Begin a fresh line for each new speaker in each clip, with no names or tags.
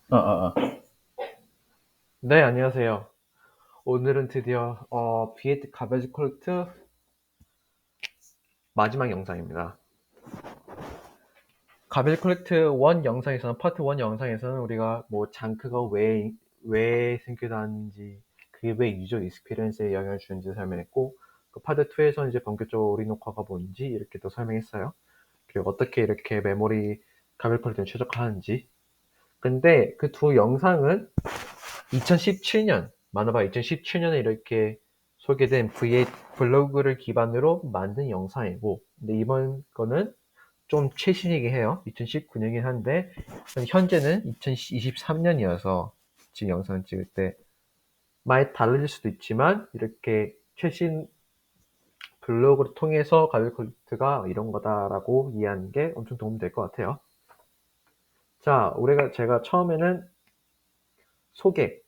어, 어, 어.
네, 안녕하세요. 오늘은 드디어 비에트 가베지 콜렉트 마지막 영상입니다. 가베지 콜렉트 1 영상에서는 파트 1 영상에서는 우리가 뭐 장크가 왜 생겨나는지 그게 왜 유저 익스피리언스에 영향을 주는지 설명했고 그 파트 2에서는 이제 본격적으로 오리노카가 뭔지 이렇게 또 설명했어요. 그리고 어떻게 이렇게 메모리 가베지 콜렉트를 최적화하는지. 근데 그 두 영상은 2017년, 만화가 2017년에 이렇게 소개된 V8 블로그를 기반으로 만든 영상이고, 근데 이번 거는 좀 최신이긴 해요. 2019년이긴 한데, 현재는 2023년이어서 지금 영상을 찍을 때 많이 달라질 수도 있지만, 이렇게 최신 블로그를 통해서 가빌 콜트가 이런 거다라고 이해하는 게 엄청 도움이 될 것 같아요. 자, 제가 처음에는 소개,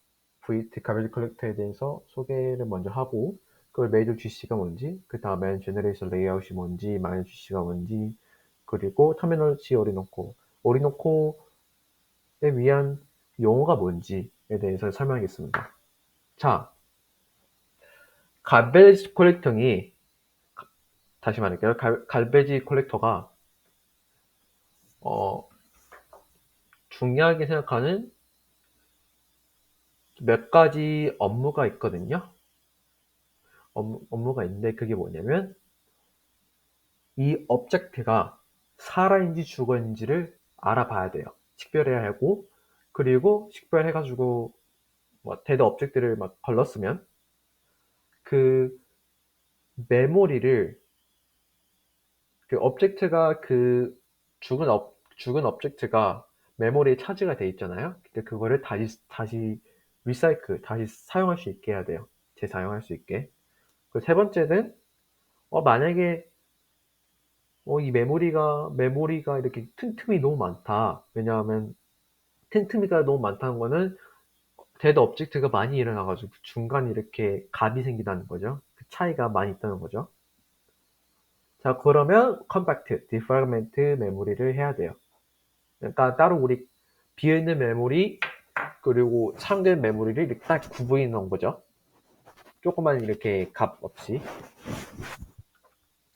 VT 가베지 컬렉터에 대해서 소개를 먼저 하고, 그걸 메이저 GC가 뭔지, 그 다음엔 제너레이션 레이아웃이 뭔지, 마이너 GC가 뭔지, 그리고 터미널지 오리노코에 위한 용어가 뭔지에 대해서 설명하겠습니다. 자, 갈베지 컬렉터이, 다시 말할게요. 갈베지 컬렉터가, 어, 중요하게 생각하는 몇 가지 업무가 있거든요. 업무가 있는데, 그게 뭐냐면, 이 object가 살아있는지 죽어있는지를 알아봐야 돼요. 식별해야 하고, 그리고 식별해가지고 뭐 데드 object를 막 걸렀으면 그 메모리를 그 object가 그 죽은 object가 메모리에 차지가 돼 있잖아요. 근데 그거를 다시 리사이클 다시 사용할 수 있게 해야 돼요. 재사용할 수 있게. 그 세 번째는 만약에 이 메모리가 이렇게 틈틈이 너무 많다. 왜냐하면 틈틈이가 너무 많다는 거는 데드 업젝트가 많이 일어나가지고 중간에 이렇게 갑이 생긴다는 거죠. 그 차이가 많이 있다는 거죠. 자, 그러면 컴팩트, 디프래그먼트 메모리를 해야 돼요. 그러니까 따로 우리 비어있는 메모리 그리고 참된 메모리를 이렇게 딱 구분해 놓은 거죠. 조그만 이렇게 값 없이.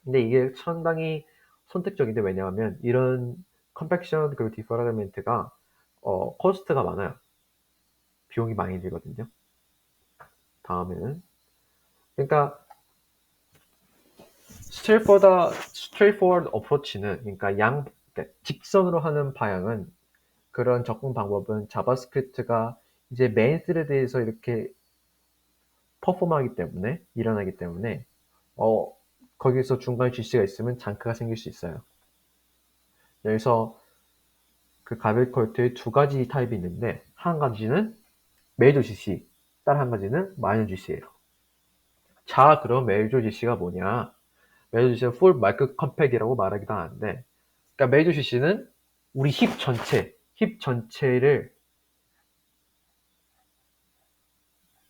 근데 이게 상당히 선택적인데 왜냐하면 이런 컴팩션 그리고 디프래그먼트가 코스트가 많아요. 비용이 많이 들거든요. 다음에는 그러니까 straightforward approach는 그러니까 그러니까 직선으로 하는 방향은 그런 접근 방법은 자바스크립트가 이제 메인 스레드에서 이렇게 퍼폼하기 때문에 일어나기 때문에 어 거기서 중간 GC가 있으면 장크가 생길 수 있어요. 여기서 그 가빌 콜트의 두 가지 타입이 있는데 한 가지는 메이저 GC, 다른 한 가지는 마이너 GC예요. 자, 그럼 메이저 GC가 뭐냐? 메이저 GC는 풀 마이크 컴팩이라고 말하기도 하는데 그러니까 메이저 CC는 우리 힙 전체를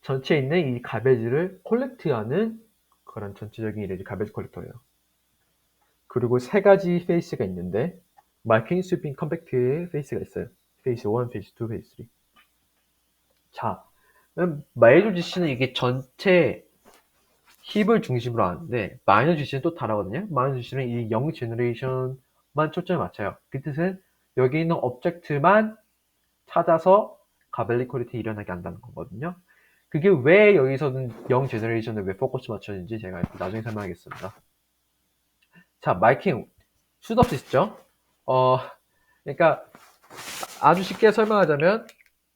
전체에 있는 이 가베지를 콜렉트하는 그런 전체적인 이름이 가베지 콜렉터예요. 그리고 세 가지 페이스가 있는데 마킹, 스위핑, 컴팩트의 페이스가 있어요. 페이스 1, 페이스 2, 페이스 3. 자, 메이저 GC는 이게 전체 힙을 중심으로 하는데 마이너 GC는 또 다르거든요. 마이너 GC는 이 영 제너레이션만 초점을 맞춰요. 그 뜻은 여기 있는 오브젝트만 찾아서 가벨리 퀄리티 일어나게 한다는 거거든요. 그게 왜 여기서는 영 제너레이션에 왜 포커스 맞춰지는지 제가 나중에 설명하겠습니다. 자, 마이킹 수도 없이 있죠? 어, 그러니까 아주 쉽게 설명하자면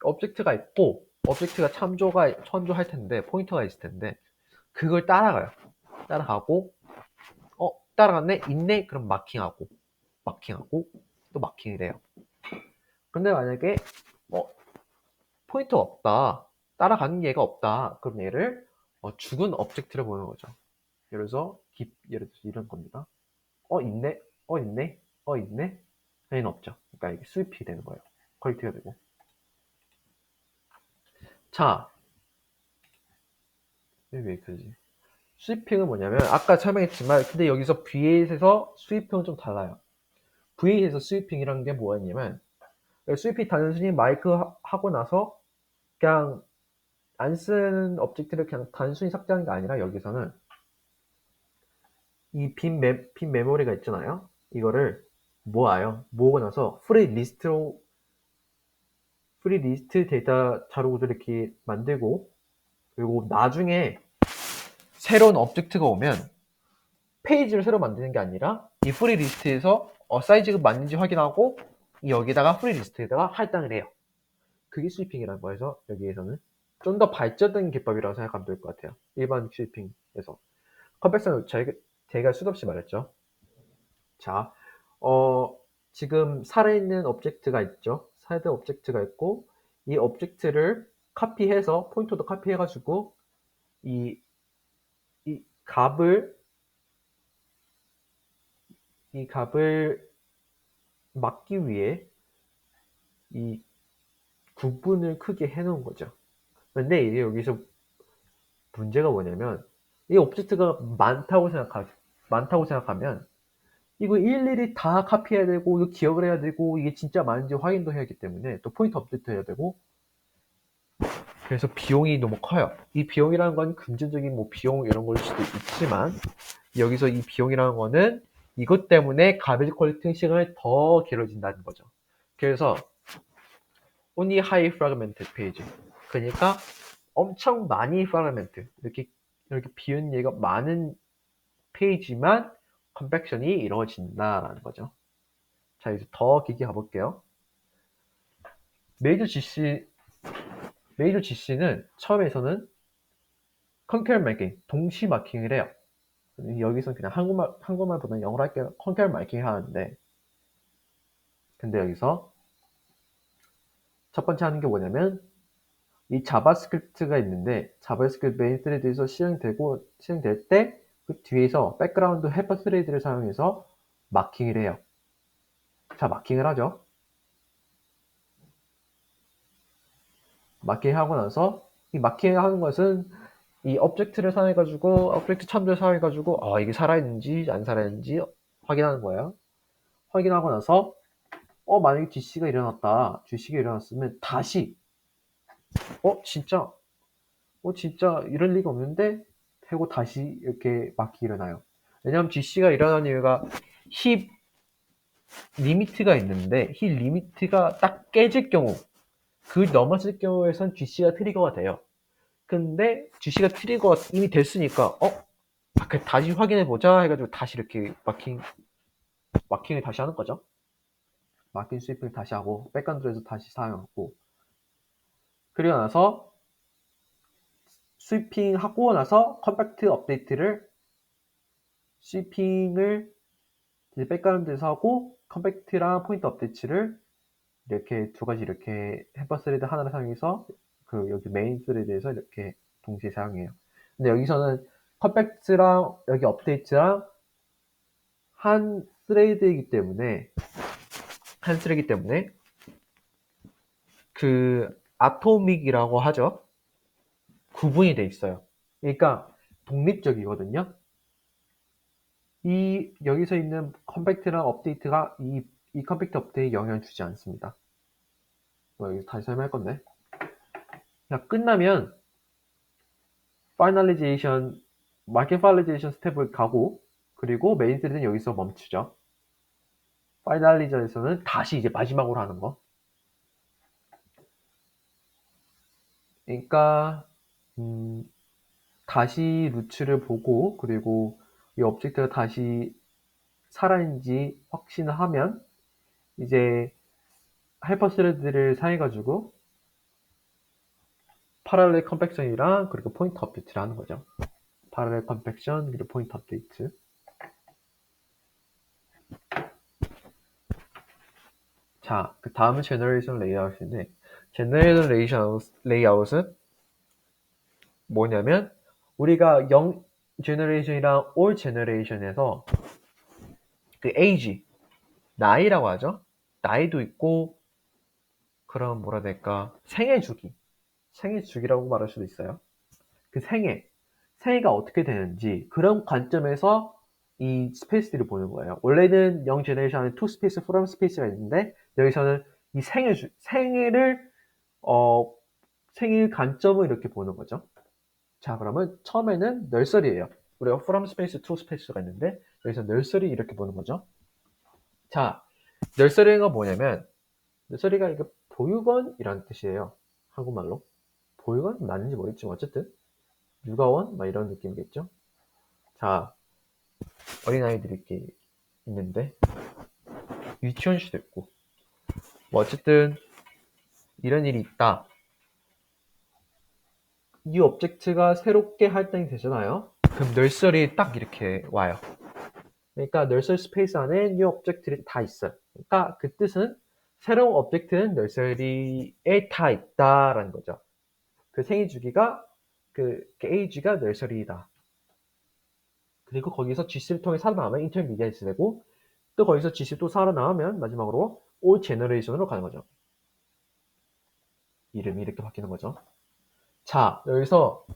오브젝트가 있고 오브젝트가 참조할 텐데 포인터가 있을 텐데 그걸 따라가요. 따라가고 따라갔네 있네 그럼 마킹하고 또 마킹이 돼요. 근데 만약에 어, 포인터가 없다. 따라가는 얘가 없다. 그럼 얘를 죽은 오브젝트를 보는 거죠. 예를 들어서 예를 들어서 이런 겁니다. 있네, 있네, 있네. 얘는 없죠. 그러니까 이게 스위핑이 되는 거예요. 퀄리티가 되고. 자, 왜 이렇게지? 스위핑은 뭐냐면 아까 설명했지만 근데 여기서 V8에서 스위핑은 좀 달라요. V8에서 스위핑이라는 게 뭐였냐면 스위핑 단순히 마이크 하고 나서 그냥 안 쓰는 object를 그냥 단순히 삭제하는 게 아니라 여기서는 이 빈 메모리가 있잖아요. 이거를 모아요. 모으고 나서 프리 리스트 데이터 자료 구조를 이렇게 만들고, 그리고 나중에 새로운 object가 오면 페이지를 새로 만드는 게 아니라 이 프리 리스트에서 사이즈가 맞는지 확인하고 여기다가 프리 리스트에다가 할당을 해요. 그게 스위핑이라는 거여서 여기에서는 좀 더 발전된 기법이라고 생각하면 될 것 같아요. 일반 스위핑에서. 컴팩션 제가 수없이 말했죠. 자, 지금 살아있는 오브젝트가 있죠. 살아있는 오브젝트가 있고, 이 오브젝트를 카피해서, 포인터도 카피해가지고, 이, 이 값을, 이 값을 막기 위해 이 구분을 크게 해놓은 거죠. 근데 이제 여기서 문제가 뭐냐면, 이 오브젝트가 많다고 생각하면, 이거 일일이 다 카피해야 되고, 이거 기억을 해야 되고, 이게 진짜 많은지 확인도 해야 하기 때문에, 또 포인터 업데이트 해야 되고, 그래서 비용이 너무 커요. 이 비용이라는 건 금전적인 뭐 비용 이런 걸 수도 있지만, 여기서 이 비용이라는 거는 이것 때문에 가베지 컬렉팅 시간이 더 길어진다는 거죠. 그래서 only high fragmented page. 그러니까 엄청 많이 fragment, 이렇게 비운 얘기가 많은 페이지만 컴팩션이 이루어진다라는 거죠. 자, 이제 더 깊게 가볼게요. 메이저 GC는 처음에서는 concurrent marking, 동시 마킹을 해요. 여기서 그냥 한국말보다는 영어로 할게요. concurrent marking 하는데, 근데 여기서 첫 번째 하는 게 뭐냐면, 이 자바스크립트가 있는데, 자바스크립트 메인 스레드에서 실행될 때, 그 뒤에서 백그라운드 헬퍼 스레드를 사용해서 마킹을 해요. 자, 마킹을 하죠. 마킹하고 나서, 이 마킹을 하는 것은 이 오브젝트를 사용해가지고, 오브젝트 참조를 사용해가지고, 이게 살아있는지 안 살아있는지 확인하는 거예요. 확인하고 나서, 만약에 GC가 일어났다. GC가 일어났으면 다시, 진짜, 진짜 이럴 리가 없는데? 하고 다시 이렇게 마킹이 일어나요. 왜냐면 GC가 일어나는 이유가 힙 리미트가 있는데, 힙 리미트가 딱 깨질 경우, 그 넘었을 경우에선 GC가 트리거가 돼요. 근데 GC가 트리거가 이미 됐으니까, 다시 확인해보자 해가지고 다시 이렇게 마킹을 다시 하는 거죠. 마킹 스위핑을 다시 하고, 백그라운드에서 다시 사용하고, 그리고 나서 스위핑하고 나서 컴팩트 업데이트를 스위핑을 백그라운드에서 하고 컴팩트랑 포인트 업데이트를 이렇게 두 가지 이렇게 햄퍼 스레드 하나를 사용해서 그 여기 메인 스레드에서 이렇게 동시에 사용해요. 근데 여기서는 컴팩트랑 여기 업데이트랑 한 스레드이기 때문에 그 아토믹이라고 하죠. 구분이 돼 있어요. 그러니까 독립적이거든요. 여기서 있는 컴팩트랑 업데이트가 이 컴팩트 업데이트에 영향을 주지 않습니다. 여기 다시 설명할 건데. 끝나면 마켓 파이널리제이션 스텝을 가고, 그리고 메인 스레드는 여기서 멈추죠. 파이널리제이션은 다시 이제 마지막으로 하는 거. 그러니까 다시 루츠를 보고, 그리고 이 오브젝트가 다시 살아있는지 확신을 하면 이제 하이퍼 스레드를 사용해가지고 파랄렐 컴팩션이랑 그리고 포인트 업데이트를 하는 거죠. 파랄렐 컴팩션 그리고 포인트 업데이트. 자, 그 다음은 제너레이션 레이아웃인데, 제너레이션 레이아웃은 뭐냐면, 우리가 0 제너레이션이랑 올 제너레이션에서 그 age, 나이라고 하죠. 나이도 있고, 그럼 뭐라 해야 될까, 생애 주기라고 말할 수도 있어요. 그 생애가 어떻게 되는지 그런 관점에서 이 스페이스들을 보는 거예요. 원래는 0 제너레이션 안에 2 스페이스, from 스페이스가 있는데, 여기서는 이 생애를 생일 관점을 이렇게 보는 거죠. 자, 그러면 처음에는 널서리예요. 우리가 from space to space가 있는데 여기서 널서리 이렇게 보는 거죠. 자, 널서리가 뭐냐면 널서리가 이거 보육원이라는 뜻이에요. 한국말로. 보육원 맞는지 모르겠지만 어쨌든 육아원 막 이런 느낌이겠죠. 자, 어린아이들이 이렇게 있는데 유치원시도 있고 뭐 어쨌든 이런 일이 있다. 이 오브젝트가 새롭게 할당이 되잖아요. 그럼 널서리 딱 이렇게 와요. 그러니까 널서리 스페이스 안에 이 오브젝트들이 다 있어요. 그러니까 그 뜻은 새로운 오브젝트는 널서리에 다 있다라는 거죠. 그 생일 주기가 그 age가 널서리이다. 그리고 거기서 GC를 통해 살아남으면 인터미디어이트 되고 또 거기서 GC 또 살아남으면 마지막으로 all generation으로 가는 거죠. 이름이 이렇게 바뀌는 거죠. 자, 여기서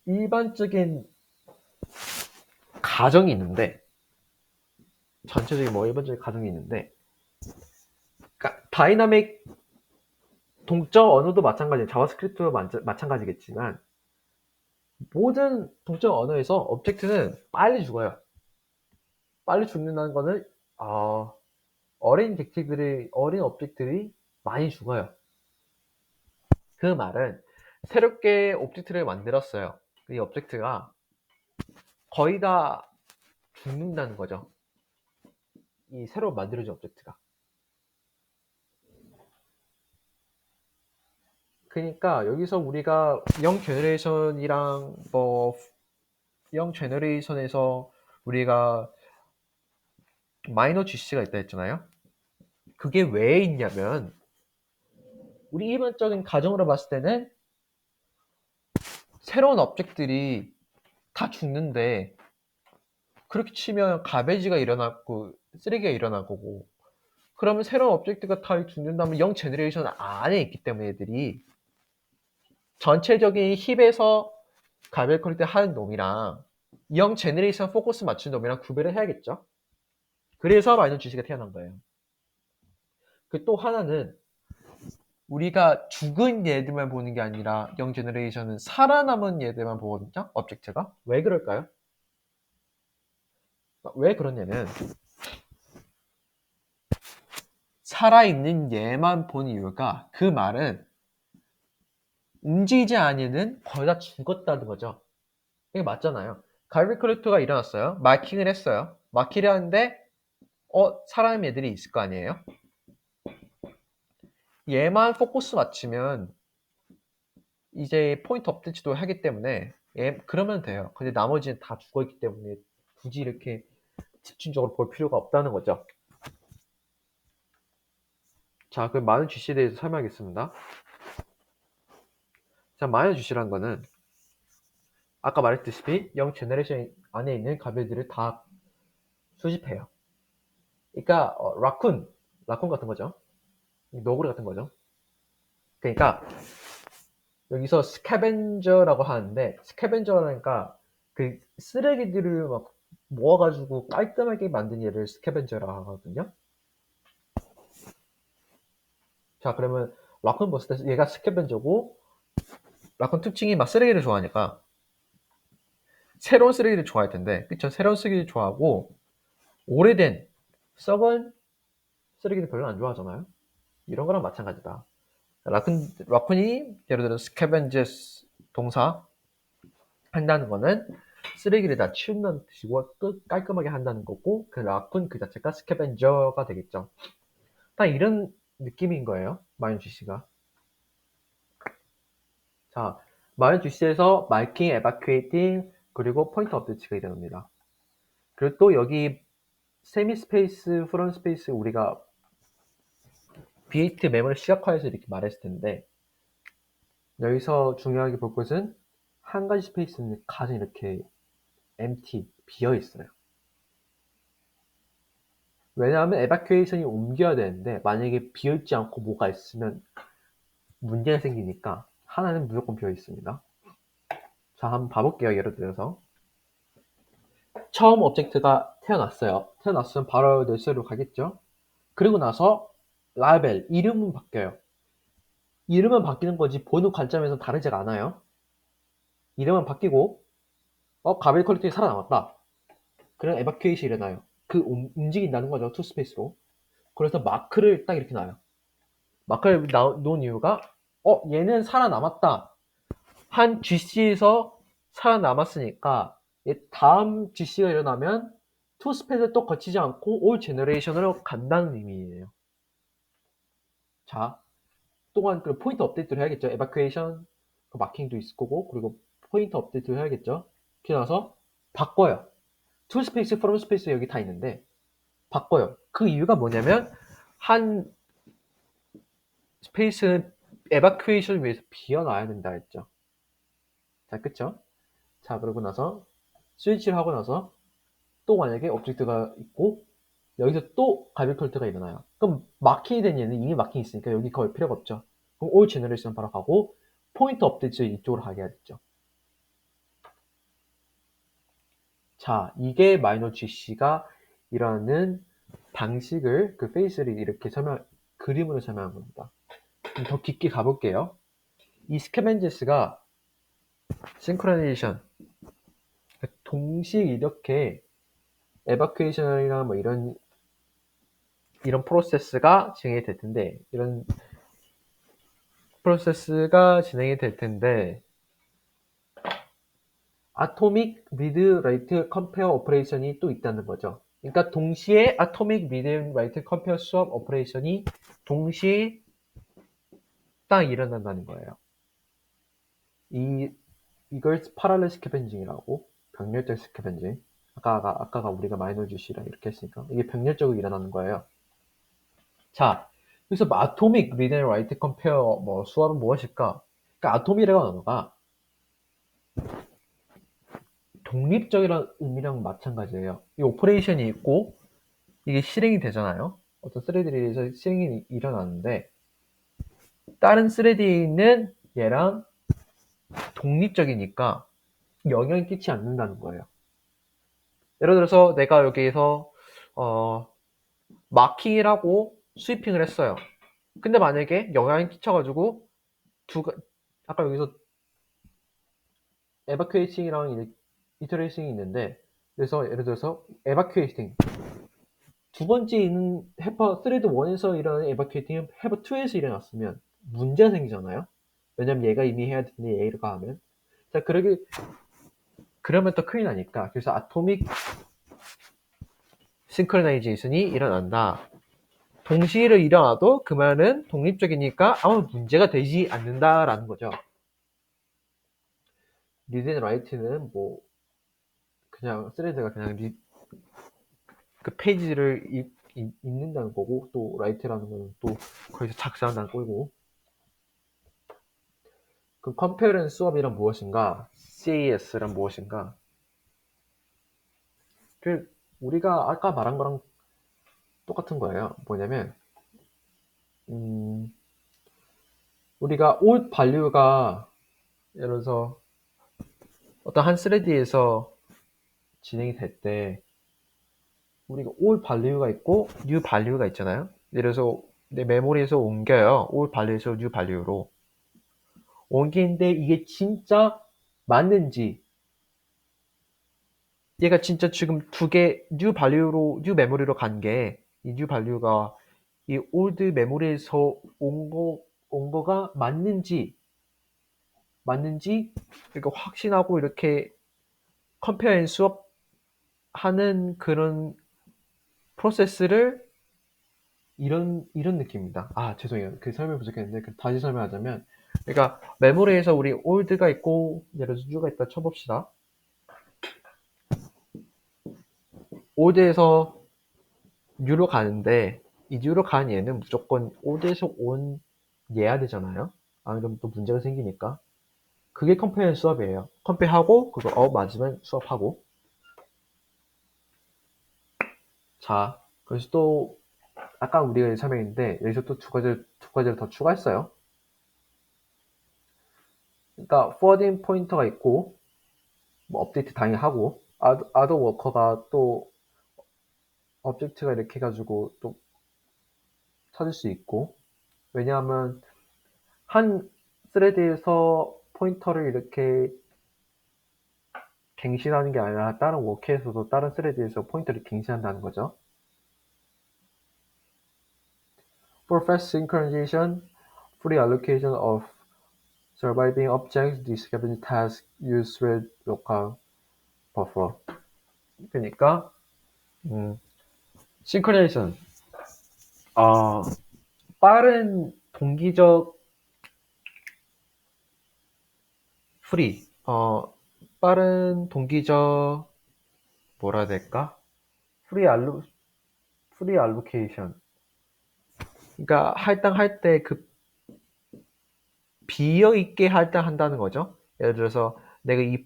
일반적인 가정이 있는데 전체적인 일반적인 가정이 있는데 그러니까 다이나믹 동적 언어도 마찬가지예요. 자바스크립트도 마찬가지겠지만 모든 동적 언어에서 오브젝트는 빨리 죽어요. 빨리 죽는다는 거는 어린 오브젝트들이 많이 죽어요. 그 말은 새롭게 오브젝트를 만들었어요. 이 오브젝트가 거의 다 죽는다는 거죠. 이 새로 만들어진 오브젝트가. 그러니까 여기서 우리가 영 제너레이션이랑 영 제너레이션에서 우리가 마이너 GC가 있다 했잖아요. 그게 왜 있냐면 우리 일반적인 가정으로 봤을 때는 새로운 오브젝트들이 다 죽는데 그렇게 치면 가베지가 일어났고 쓰레기가 일어날 거고 그러면 새로운 오브젝트가 다 죽는다면 영 제너레이션 안에 있기 때문에 애들이 전체적인 힙에서 가벨 퀄리티 하는 놈이랑 영 제너레이션 포커스 맞춘 놈이랑 구별을 해야겠죠. 그래서 마이너 GC가 태어난 거예요. 그 또 하나는 우리가 죽은 얘들만 보는 게 아니라 영 제너레이션은 살아남은 얘들만 보거든요. 오브젝트가. 왜 그럴까요? 왜 그러냐면 살아있는 얘만 본 이유가 그 말은 움직이지 않는 거의 다 죽었다는 거죠. 이게 맞잖아요. 갈비 컬렉터가 일어났어요. 마킹을 했어요. 마킹을 하는데 살아있는 애들이 있을 거 아니에요? 얘만 포커스 맞추면 이제 포인트 업데이트도 하기 때문에 그러면 돼요. 근데 나머지는 다 죽어있기 때문에 굳이 이렇게 집중적으로 볼 필요가 없다는 거죠. 자, 그럼 마이너 GC에 대해서 설명하겠습니다. 자, 마이너 GC라는 거는 아까 말했듯이 영 제너레이션 안에 있는 가벨들을 다 수집해요. 그러니까 라쿤 같은 거죠. 너구리 같은 거죠. 그러니까 여기서 스캐벤저라고 하는데 스캐벤저라니까 그 쓰레기들을 막 모아가지고 깔끔하게 만든 얘를 스캐벤저라고 하거든요. 자, 그러면 라쿤 봤을 때 얘가 스캐벤저고 라쿤 특징이 막 쓰레기를 좋아하니까 새로운 쓰레기를 좋아할 텐데 그쵸? 새로운 쓰레기를 좋아하고 오래된 썩은 쓰레기를 별로 안 좋아하잖아요. 이런 거랑 마찬가지다. 라쿤이 예를 들어 스캐벤저스 동사 한다는 거는 쓰레기를 다 치운다는 뜻이고 깔끔하게 한다는 거고 그 라쿤 그 자체가 스캐벤저가 되겠죠. 딱 이런 느낌인 거예요. 마이너 GC가. 자, 마이너 GC에서 마이킹, 에바큐에이팅 그리고 포인트 업데이트가 일어납니다. 그리고 또 여기 세미 스페이스, 프론 스페이스 우리가 B8 메모를 시각화해서 이렇게 말했을 텐데 여기서 중요하게 볼 것은 한 가지 스페이스는 가장 이렇게 empty, 비어 있어요. 왜냐하면 에바큐에이션이 옮겨야 되는데 만약에 비어있지 않고 뭐가 있으면 문제가 생기니까 하나는 무조건 비어 있습니다. 자, 한번 봐볼게요. 예를 들어서 처음 오브젝트가 태어났어요. 태어났으면 바로 널서리로 가겠죠. 그리고 나서 라벨, 이름은 바뀌어요. 이름은 바뀌는 거지 보는 관점에서 다르지가 않아요. 이름은 바뀌고 가벨 퀄리티가 살아남았다. 그런 에바큐에이션이 일어나요. 그 움직인다는 거죠. 투스페이스로. 그래서 마크를 딱 이렇게 놔요. 마크를 놓은 이유가 얘는 살아남았다. 한 GC에서 살아남았으니까 다음 GC가 일어나면 투스페이스를 또 거치지 않고 올 제너레이션으로 간다는 의미예요. 자, 또한 그 포인트 업데이트를 해야겠죠. 에바큐에이션 그 마킹도 있을 거고 그리고 포인트 업데이트를 해야겠죠. 그러고 나서 바꿔요. 투스페이스, 프롬스페이스 여기 다 있는데 바꿔요. 그 이유가 뭐냐면 한 스페이스는 에바큐에이션을 위해서 비워놔야 된다 했죠. 자, 그쵸? 자, 그러고 나서 스위치를 하고 나서 또 만약에 오브젝트가 있고 여기서 또 가빌 컬트가 일어나요. 그럼 마킹이 된 얘는 이미 마킹이 있으니까 여기 걸 필요가 없죠. 그럼 올 제너레이션 바로 가고 포인트 업데이트 이쪽으로 가게 하겠죠. 자, 이게 마이너 GC가 일어나는 방식을 그 페이스를 이렇게 그림으로 설명한 겁니다. 더 깊게 가볼게요. 이 스캐벤제스가 싱크로나이제이션 동시에 이렇게 에바큐에이션이나 뭐 이런 프로세스가 진행이 될 텐데 아토믹 리드 라이트 컴페어 오퍼레이션이 또 있다는 거죠. 그러니까 동시에 아토믹 리드 라이트 컴페어 수업 오퍼레이션이 동시에 딱 일어난다는 거예요. 이걸 파랄렐 스캐벤징이라고, 병렬적 스캐벤징. 아까가 우리가 마이너 GC랑 이렇게 했으니까 이게 병렬적으로 일어나는 거예요. 자, 그래서 아토믹 리드 라이트 컴페어 수업은 무엇일까? 그러니까 아토믹이라는 언어가 독립적이라는 의미랑 마찬가지예요. 이 오퍼레이션이 있고 이게 실행이 되잖아요. 어떤 스레드에서 실행이 일어나는데 다른 스레드는 얘랑 독립적이니까 영향을 끼치지 않는다는 거예요. 예를 들어서 내가 여기에서 마킹이라고 스위핑을 했어요. 근데 만약에 영향이 끼쳐가지고 아까 여기서 에바큐에이팅이랑 이터레이팅이 있는데 그래서 예를 들어서 에바큐에이팅 두 번째 있는 해퍼 스레드 1에서 일어나는 에바큐에이팅은 해퍼 2에서 일어났으면 문제가 생기잖아요. 왜냐면 얘가 이미 해야 되는데 얘가 하면 자 그러면 또 큰일 나니까 그래서 아토믹 싱크로나이제이션이 일어난다. 동시에 일어나도 그 말은 독립적이니까 아무 문제가 되지 않는다라는 거죠. 리드 앤 라이트는 그냥 스레드가 그냥 그 페이지를 읽는다는 거고 또 라이트라는 거는 또 거기서 작성한다는 거고 그 컴페어런 수업이란 무엇인가? CAS란 무엇인가? 우리가 아까 말한 거랑 똑같은 거예요. 뭐냐면 우리가 old value가 예를 들어서 어떤 한 스레드에서 진행이 될 때 우리가 old value가 있고 new value가 있잖아요. 예를 들어서 내 메모리에서 옮겨요. old value에서 new value로 옮기는데 이게 진짜 맞는지 얘가 진짜 지금 두 개 new value로 new 메모리로 간 게 이 new value가 이 old 메모리에서 온 거가 맞는지 이렇게 확신하고 이렇게 컴페어 앤 수업 하는 그런 프로세스를 이런 느낌입니다. 죄송해요. 그 설명 부족했는데 다시 설명하자면 그러니까 메모리에서 우리 올드가 있고 예를 들어서 new가 있다 쳐봅시다. 올드에서 new로 가는데 이 new로 가는 얘는 무조건 올드에서 온 얘야 되잖아요. 안 그러면 또 문제가 생기니까 그게 컴페어 앤 수업이에요. 컴페어하고 그거 맞으면 수업하고 자 그래서 또 아까 우리가 설명했는데 여기서 또 두 가지를 더 추가했어요. 그러니까 forwarding 포인터가 있고 업데이트 당연히 하고 other 워커가 또 object가 이렇게 해가지고 또 찾을 수 있고, 왜냐하면 한 스레드에서 포인터를 이렇게 갱신하는 게 아니라 다른 워크에서도 다른 스레드에서 포인터를 갱신한다는 거죠. For fast synchronization, free allocation of surviving objects, this cabinet task use thread local buffer. 그러니까 싱크로나이제이션, 빠른 동기적 프리, 빠른 동기적 뭐라 해야 될까? 프리 알로케이션. 그러니까 할당할 때 그 비어 있게 할당한다는 거죠. 예를 들어서 내가 이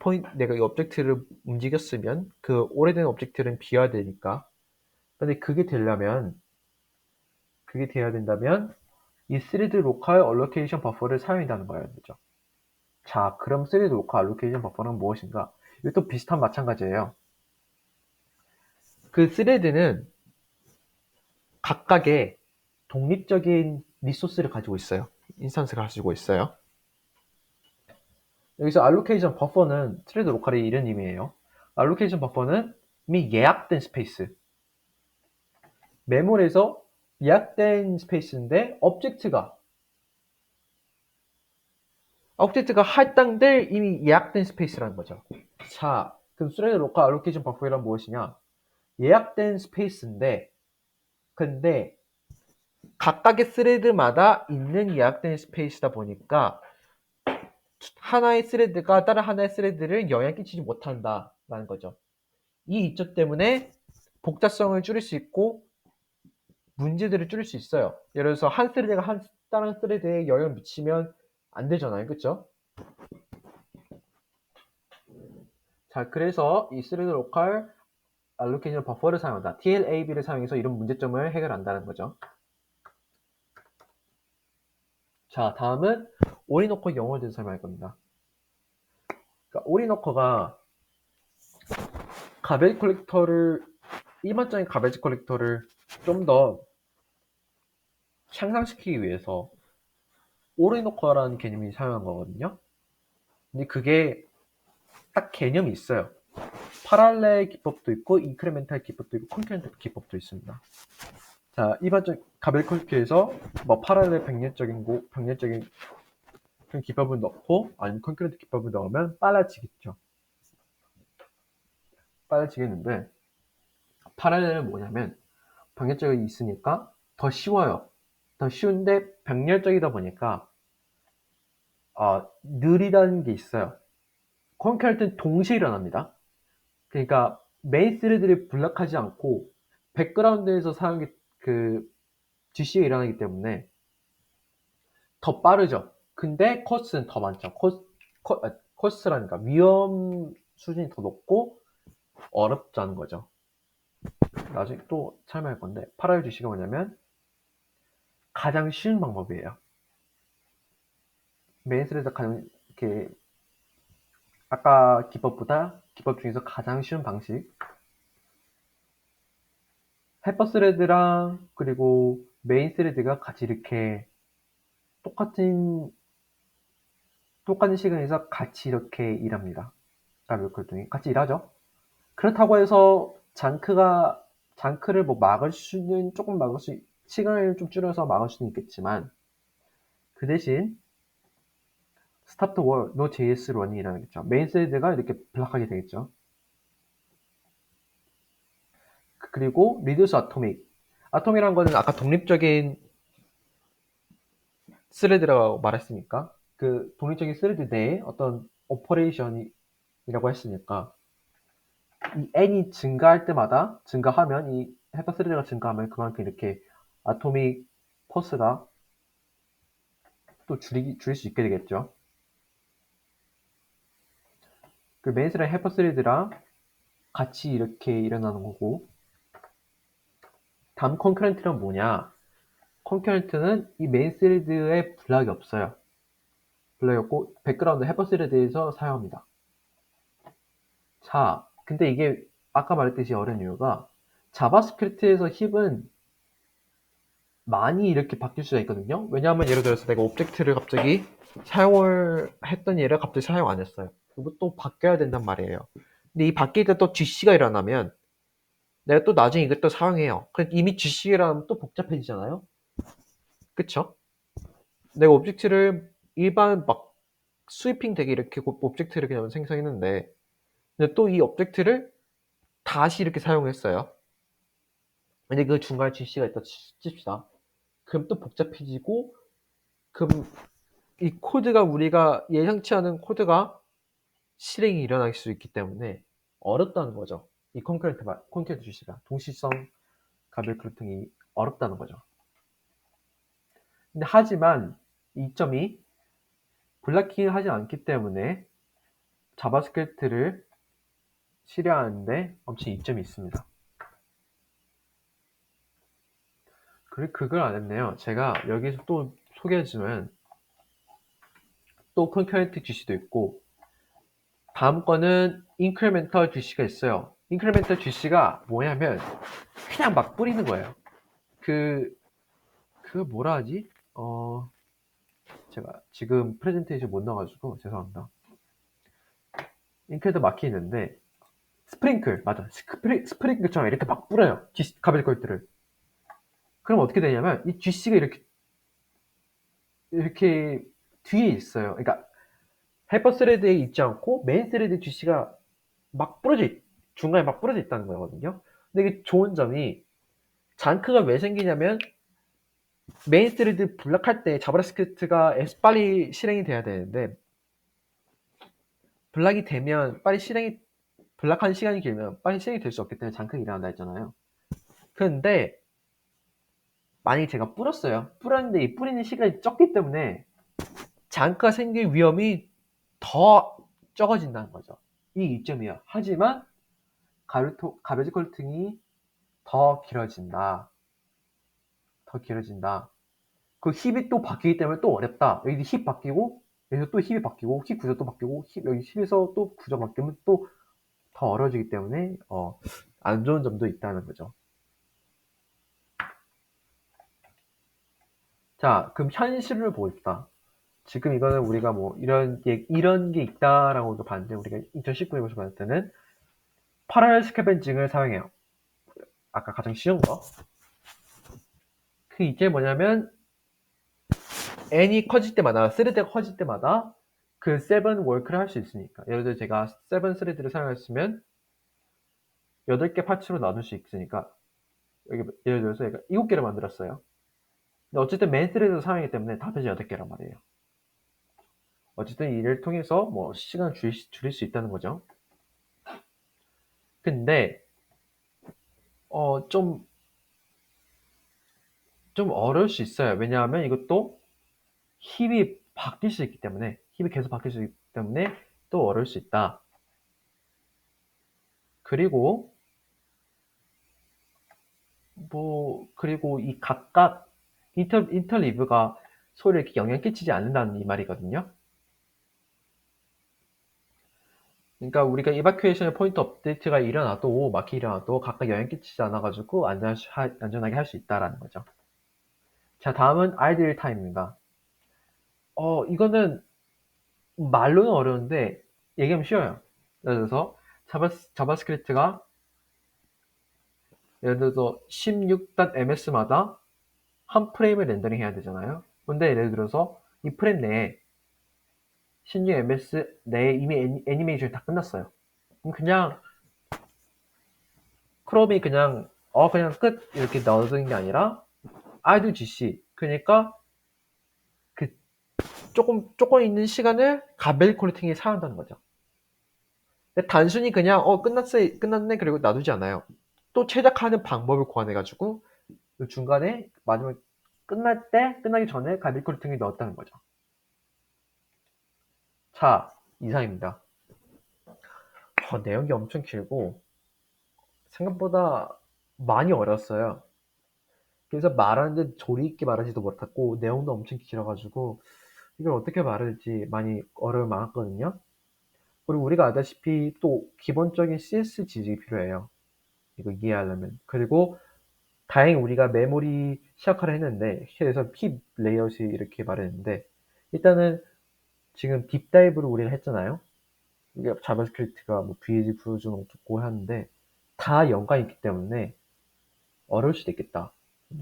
오브젝트를 움직였으면 그 오래된 오브젝트는 비어야 되니까. 근데 그게 돼야 된다면 이 3D 로컬 알로케이션 버퍼를 사용한다는 거예요. 그죠? 자, 그럼 3D 로컬 알로케이션 버퍼는 무엇인가? 이것도 비슷한 마찬가지예요. 그 스레드는 각각의 독립적인 리소스를 가지고 있어요. 인스턴스를 가지고 있어요. 여기서 알로케이션 버퍼는 스레드 로컬의 이런 의미예요. 알로케이션 버퍼는 이미 예약된 스페이스. 메모리에서 예약된 스페이스인데 오브젝트가 할당될 이미 예약된 스페이스라는 거죠. 자, 그럼 스레드 로컬 알로케이션 버퍼란 무엇이냐? 예약된 스페이스인데 근데 각각의 스레드마다 있는 예약된 스페이스다 보니까 하나의 스레드가 다른 하나의 스레드를 영향 끼치지 못한다라는 거죠. 이 이점 때문에 복잡성을 줄일 수 있고 문제들을 줄일 수 있어요. 예를 들어서 한 스레드가 다른 스레드에 영향을 미치면 안 되잖아요. 그쵸? 자, 그래서 이 스레드 로컬 알로케이션 버퍼를 사용한다. TLAB를 사용해서 이런 문제점을 해결한다는 거죠. 자, 다음은 오리노커 영어에 대해서 설명할 겁니다. 그러니까 오리노커가 일반적인 가베지 컬렉터를 좀 더 향상시키기 위해서 오리노커라는 개념이 사용한 거거든요. 근데 그게 딱 개념이 있어요. 파랄렐 기법도 있고 인크리멘탈 기법도 있고 콘크리트 기법도 있습니다. 자, 일반적인 가베지 컬렉터에서 뭐 파랄렐 병렬적인 그런 기법을 넣고 아니면 콘크리트 기법을 넣으면 빨라지겠죠. 빨라지겠는데 파랄렐은 뭐냐면 병렬적이 있으니까 더 쉬워요. 더 쉬운데 병렬적이다 보니까 느리다는 게 있어요. 콘크리트는 동시에 일어납니다. 그러니까 메인 스레드를 블락하지 않고 백그라운드에서 GC가 일어나기 때문에 더 빠르죠. 근데 코스트는 더 많죠. 코스트라니까 위험 수준이 더 높고 어렵다는 거죠. 나중에 또 설명할 건데 파랄 GC가 뭐냐면 가장 쉬운 방법이에요. 메인 스레드 가장 이렇게 아까 기법 중에서 가장 쉬운 방식. 헬퍼 스레드랑 그리고 메인 스레드가 같이 이렇게 똑같은 시간에서 같이 이렇게 일합니다. 가별컬동이 같이 일하죠. 그렇다고 해서 장크를 뭐 시간을 좀 줄여서 막을 수는 있겠지만 그 대신 stop the war, no JS run이라는 겠죠. 메인 스레드가 이렇게 블락하게 되겠죠. 그리고 reduce atomic. 아톰이라는 거는 아까 독립적인 스레드라고 말했으니까 그 독립적인 스레드 내에 어떤 오퍼레이션이라고 했으니까 이 n이 증가하면 이 헬퍼 스레드가 증가하면 그만큼 이렇게 아토믹 포스가 또 줄일 수 있게 되겠죠. 그 메인 스레드 헬퍼 스레드랑 같이 이렇게 일어나는 거고 다음 컨커런트는 뭐냐? 컨커런트는 이 메인 스레드에 블락이 없어요. 블락이 없고 백그라운드 헬퍼 스레드에서 사용합니다. 자, 근데 이게 아까 말했듯이 어려운 이유가 자바스크립트에서 힙은 많이 이렇게 바뀔 수가 있거든요. 왜냐하면 예를 들어서 내가 오브젝트를 갑자기 사용을 했던 얘를 갑자기 사용 안 했어요. 그리고 또 바뀌어야 된단 말이에요. 근데 이 바뀔 때 또 GC가 일어나면 내가 또 나중에 이것도 사용해요. 그럼 이미 GC가 일어나면 또 복잡해지잖아요. 그쵸? 내가 오브젝트를 일반 막 스위핑 되게 이렇게 오브젝트를 그냥 생성했는데 근데 또 이 오브젝트를 다시 이렇게 사용했어요. 근데 그 중간에 GC가 있다 칩시다. 그럼 또 복잡해지고 그럼 이 코드가 우리가 예상치 않은 코드가 실행이 일어날 수 있기 때문에 어렵다는 거죠. 이 콘크리트 GC가 동시성 가벨 크루팅이 어렵다는 거죠. 근데 하지만 이 점이 블락킹을 하지 않기 때문에 자바스크립트를 실행하는데 엄청 이점이 있습니다. 그리고 그걸 안 했네요. 제가 여기서 또 소개해주면 또 콘크리트 GC도 있고 다음 거는 인크리멘털 GC가 있어요. 인크리멘털 GC가 뭐냐면 그냥 막 뿌리는 거예요. 그 뭐라 하지? 제가 지금 프레젠테이션 못 넣어가지고 죄송합니다. 잉크에도 막히는데 스프링클 맞아. 스프링클처럼 이렇게 막 뿌려요. 가벨 컬트를. 그럼 어떻게 되냐면 이 GC가 이렇게 뒤에 있어요. 그러니까 헬퍼 스레드에 있지 않고 메인 스레드 GC가 막 중간에 막 부러져 있다는 거거든요. 근데 이게 좋은 점이 장크가 왜 생기냐면 메인 스레드 블락할 때 자바스크립트가 빨리 실행이 돼야 되는데 블락이 되면 블락하는 시간이 길면 빨리 실행이 될 수 없기 때문에 장크가 일어난다 했잖아요. 근데 만약에 제가 뿌렸는데 이 뿌리는 시간이 적기 때문에 장크가 생길 위험이 더 적어진다는 거죠. 이 이점이야. 하지만 가베지 컬팅이 더 길어진다. 더 길어진다. 그 힙이 또 바뀌기 때문에 또 어렵다. 여기 힙 바뀌고 여기서 또 힙이 바뀌고 힙 구조 또 바뀌고 여기 힙에서 또 구조 바뀌면 또 더 어려워지기 때문에 안 좋은 점도 있다는 거죠. 자, 그럼 현실을 봅시다. 지금 이거는 우리가 뭐 이런 게 있다라고도 봤는데 우리가 2019년에서 봤을 때는 파랄 스캐벤징을 사용해요. 아까 가장 쉬운 거. 그 이게 뭐냐면 n이 커질 때마다 스레드가 커질 때마다 그 7 워크를 할 수 있으니까 예를 들어 제가 7 스레드를 사용했으면 8개 파츠로 나눌 수 있으니까 여기 예를 들어서 얘가 7개를 만들었어요. 근데 어쨌든 메인 스레드 사용이기 때문에 다 해서 8개란 말이에요. 어쨌든 이를 통해서 뭐 시간을 줄일 수 있다는 거죠. 근데 좀 어려울 수 있어요. 왜냐하면 이것도 힙이 바뀔 수 있기 때문에 힙이 계속 바뀔 수 있기 때문에 또 어려울 수 있다. 그리고 그리고 이 각각 인터리브가 서로 이렇게 영향 끼치지 않는다는 이 말이거든요. 그러니까 우리가 이바큐에이션 포인트 업데이트가 일어나도 마킹이 일어나도 각각 영향 끼치지 않아가지고 안전하게 할 수 있다라는 거죠. 자, 다음은 아이들 타임입니다. 이거는 말로는 어려운데 얘기하면 쉬워요. 예를 들어서 자바스크립트가 예를 들어서 16.ms마다 한 프레임을 렌더링 해야 되잖아요. 근데 예를 들어서 이 프레임 내에 16ms 내에 이미 애니메이션이 다 끝났어요. 그럼 그냥 크롬이 그냥 끝 이렇게 넣어두는 게 아니라 idle gc 그러니까 그 조금 있는 시간을 가벨 콜렉팅에 사용한다는 거죠. 근데 단순히 그냥 끝났네 그리고 놔두지 않아요. 또 최적화하는 방법을 고안해가지고 그 중간에 마지막 끝나기 전에 가벨 콜렉팅에 넣었다는 거죠. 자, 이상입니다. 내용이 엄청 길고 생각보다 많이 어렸어요. 그래서 말하는데 조리 있게 말하지도 못했고 내용도 엄청 길어가지고 이걸 어떻게 말할지 많이 어려움이 많았거든요. 그리고 우리가 알다시피 또 기본적인 CS 지식이 필요해요. 이거 이해하려면. 그리고 다행히 우리가 메모리 시작하려 했는데 그래서 힙 레이아웃이 이렇게 말했는데 일단은 지금 딥다이브를 우리가 했잖아요. 이게 자바스크립트가 뭐 VS 프로저는 어떻고 하는데 다 연관이 있기 때문에 어려울 수도 있겠다.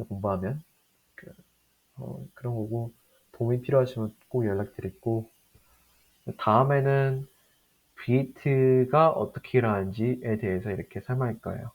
공부하면 그런 거고 도움이 필요하시면 꼭 연락드리고 다음에는 V8가 어떻게 일어나는지에 대해서 이렇게 설명할 거예요.